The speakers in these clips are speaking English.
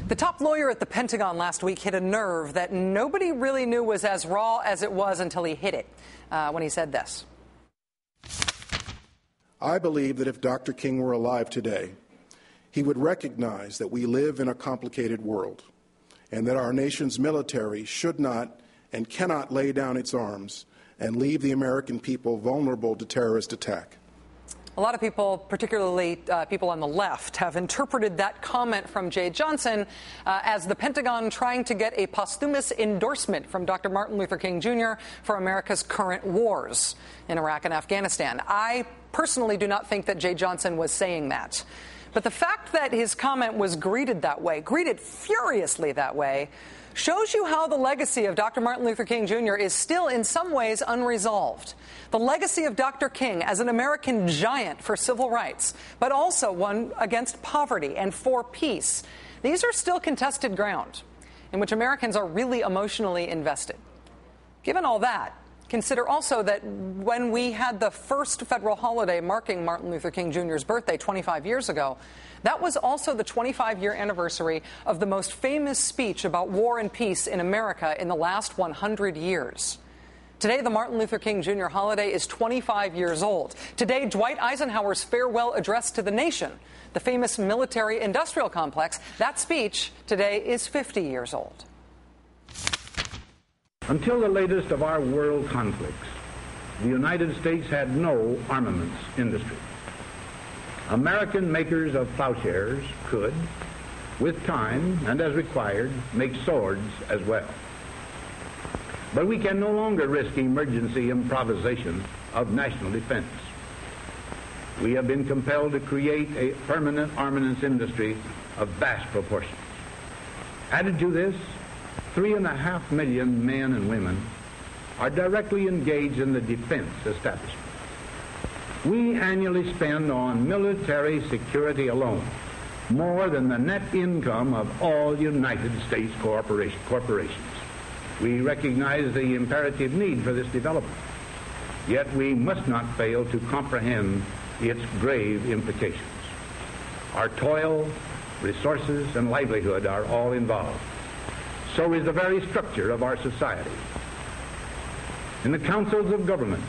The top lawyer at the Pentagon last week hit a nerve that nobody really knew was as raw as it was until he hit it when he said this. I believe that if Dr. King were alive today, he would recognize that we live in a complicated world and that our nation's military should not and cannot lay down its arms and leave the American people vulnerable to terrorist attack. A lot of people, particularly people on the left, have interpreted that comment from Jeh Johnson as the Pentagon trying to get a posthumous endorsement from Dr. Martin Luther King Jr. for America's current wars in Iraq and Afghanistan. I personally do not think that Jeh Johnson was saying that. But the fact that his comment was greeted that way, greeted furiously that way, shows you how the legacy of Dr. Martin Luther King Jr. is still in some ways unresolved. The legacy of Dr. King as an American giant for civil rights, but also one against poverty and for peace. These are still contested ground in which Americans are really emotionally invested. Given all that, consider also that when we had the first federal holiday marking Martin Luther King Jr.'s birthday 25 years ago, that was also the 25-year anniversary of the most famous speech about war and peace in America in the last 100 years. Today, the Martin Luther King Jr. holiday is 25 years old. Today, Dwight Eisenhower's farewell address to the nation, the famous military-industrial complex, that speech today is 50 years old. Until the latest of our world conflicts, the United States had no armaments industry. American makers of plowshares could, with time and as required, make swords as well. But we can no longer risk emergency improvisation of national defense. We have been compelled to create a permanent armaments industry of vast proportions. Added to this, 3.5 million men and women are directly engaged in the defense establishment. We annually spend on military security alone more than the net income of all United States corporations. We recognize the imperative need for this development, yet we must not fail to comprehend its grave implications. Our toil, resources, and livelihood are all involved. So is the very structure of our society. In the councils of government,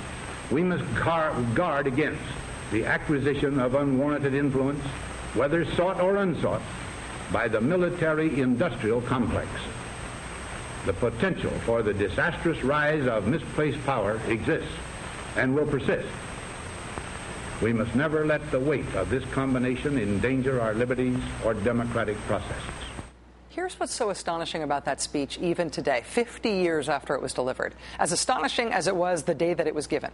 we must guard against the acquisition of unwarranted influence, whether sought or unsought, by the military-industrial complex. The potential for the disastrous rise of misplaced power exists and will persist. We must never let the weight of this combination endanger our liberties or democratic processes. Here's what's so astonishing about that speech, even today, 50 years after it was delivered, as astonishing as it was the day that it was given.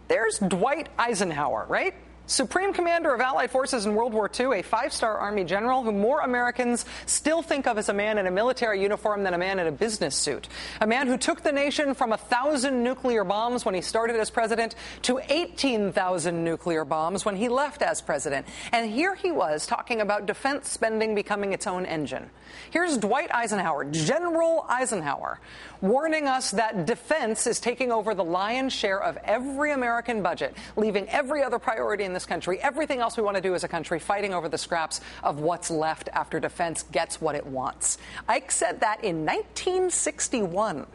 There's Dwight Eisenhower, right? Supreme Commander of Allied Forces in World War II, a five-star Army general who more Americans still think of as a man in a military uniform than a man in a business suit. A man who took the nation from 1,000 nuclear bombs when he started as president to 18,000 nuclear bombs when he left as president. And here he was talking about defense spending becoming its own engine. Here's Dwight Eisenhower, General Eisenhower, warning us that defense is taking over the lion's share of every American budget, leaving every other priority in this country, everything else we want to do as a country, fighting over the scraps of what's left after defense gets what it wants. Ike said that in 1961.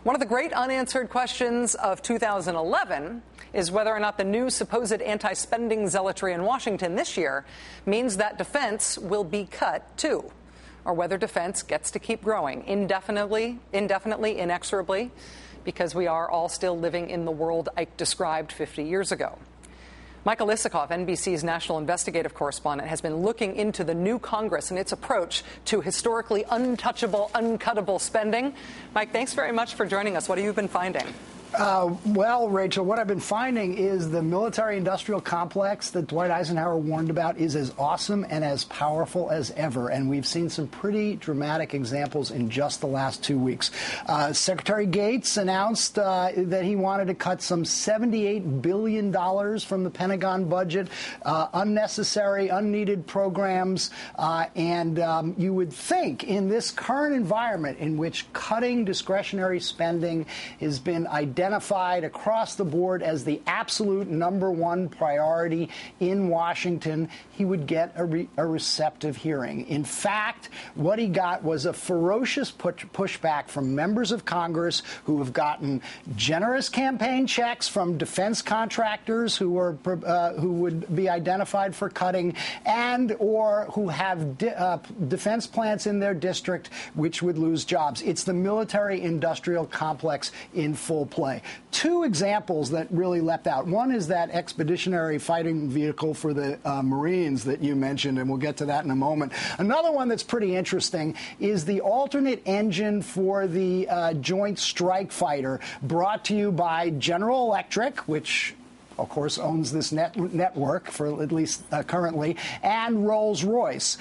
One of the great unanswered questions of 2011 is whether or not the new supposed anti-spending zealotry in Washington this year means that defense will be cut too, or whether defense gets to keep growing indefinitely, inexorably, because we are all still living in the world Ike described 50 years ago. Michael Isikoff, NBC's national investigative correspondent, has been looking into the new Congress and its approach to historically untouchable, uncuttable spending. Mike, thanks very much for joining us. What have you been finding? Well, Rachel, what I've been finding is the military-industrial complex that Dwight Eisenhower warned about is as awesome and as powerful as ever, and we've seen some pretty dramatic examples in just the last 2 weeks. Secretary Gates announced that he wanted to cut some $78 billion from the Pentagon budget, unnecessary, unneeded programs, and you would think in this current environment in which cutting discretionary spending has been identified across the board as the absolute #1 priority in Washington, he would get a receptive hearing. In fact, what he got was a ferocious pushback from members of Congress who have gotten generous campaign checks from defense contractors who would be identified for cutting, and or who have defense plants in their district which would lose jobs. It's the military-industrial complex in full play. Two examples that really leapt out. One is that expeditionary fighting vehicle for the Marines that you mentioned, and we'll get to that in a moment. Another one that's pretty interesting is the alternate engine for the Joint Strike Fighter, brought to you by General Electric, which of course owns this network for at least currently, and Rolls-Royce.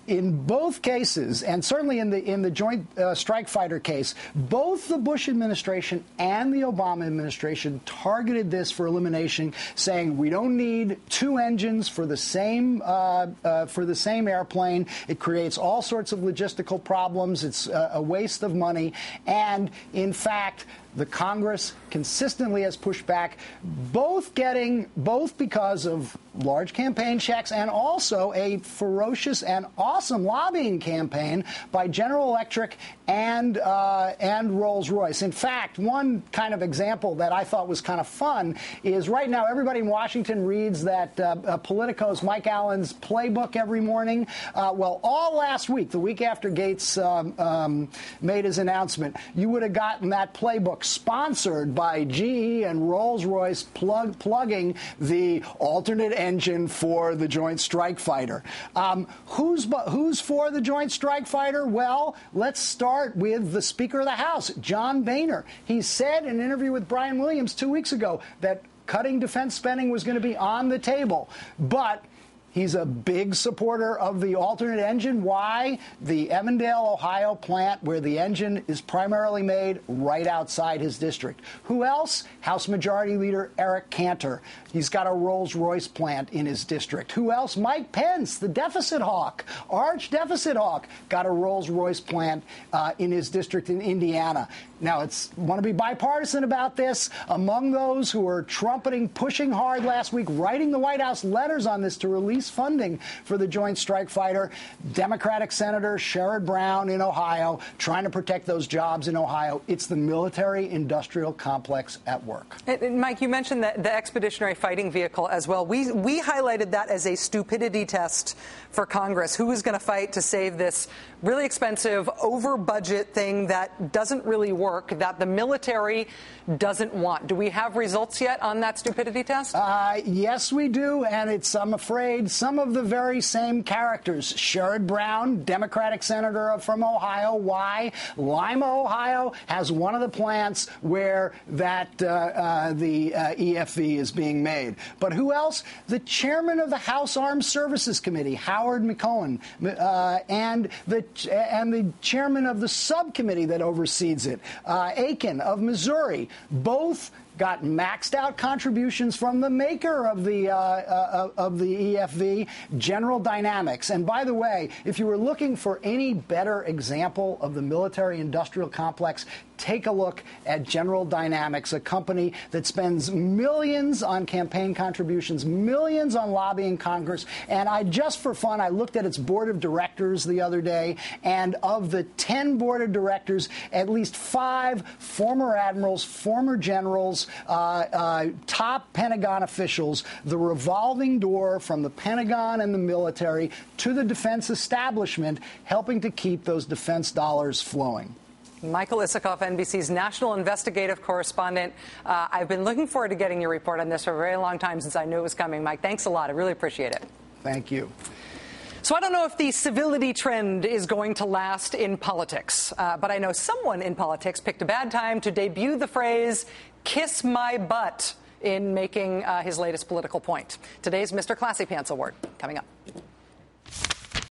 In both cases, and certainly in the Joint Strike Fighter case, both the Bush administration and the Obama administration targeted this for elimination, saying we don't need two engines for the same airplane. It creates all sorts of logistical problems. It's a waste of money. And in fact, the Congress consistently has pushed back, both because of large campaign checks and also a ferocious and awesome lobbying campaign by General Electric and Rolls-Royce. In fact, one kind of example that I thought was kind of fun is right now everybody in Washington reads that Politico's Mike Allen's playbook every morning. Well, all last week, the week after Gates made his announcement, you would have gotten that playbook sponsored by GE and Rolls-Royce plugging the alternate engine for the Joint Strike Fighter. Who's for the Joint Strike Fighter? Well, let's start with the Speaker of the House, John Boehner. He said in an interview with Brian Williams 2 weeks ago that cutting defense spending was going to be on the table. But he's a big supporter of the alternate engine. Why? The Evandale, Ohio plant where the engine is primarily made right outside his district. Who else? House Majority Leader Eric Cantor. He's got a Rolls-Royce plant in his district. Who else? Mike Pence, the deficit hawk, arch deficit hawk, got a Rolls-Royce plant in his district in Indiana. Now, want to be bipartisan about this. Among those who are trumpeting, pushing hard last week, writing the White House letters on this to release funding for the Joint Strike Fighter, Democratic Senator Sherrod Brown in Ohio, trying to protect those jobs in Ohio. It's the military-industrial complex at work. And Mike, you mentioned the expeditionary fighting vehicle as well. We highlighted that as a stupidity test for Congress. Who is going to fight to save this really expensive, over-budget thing that doesn't really work, that the military doesn't want? Do we have results yet on that stupidity test? Yes, we do, and it's, I'm afraid, some of the very same characters. Sherrod Brown, Democratic senator from Ohio. Why? Lima, Ohio, has one of the plants where the EFV is being made. But who else? The chairman of the House Armed Services Committee, Howard McCohen, and the chairman of the subcommittee that oversees it, Aiken of Missouri, both got maxed out contributions from the maker of the EFV, General Dynamics. And by the way, if you were looking for any better example of the military-industrial complex, take a look at General Dynamics, a company that spends millions on campaign contributions, millions on lobbying Congress. And just for fun, I looked at its board of directors the other day, and of the 10 board of directors, at least 5 former admirals, former generals, top Pentagon officials. The revolving door from the Pentagon and the military to the defense establishment, helping to keep those defense dollars flowing. Michael Isikoff, NBC's national investigative correspondent. I've been looking forward to getting your report on this for a very long time, since I knew it was coming. Mike, thanks a lot. I really appreciate it. Thank you. So I don't know if the civility trend is going to last in politics, but I know someone in politics picked a bad time to debut the phrase, "kiss my butt," in making his latest political point. Today's Mr. Classy Pants Award coming up.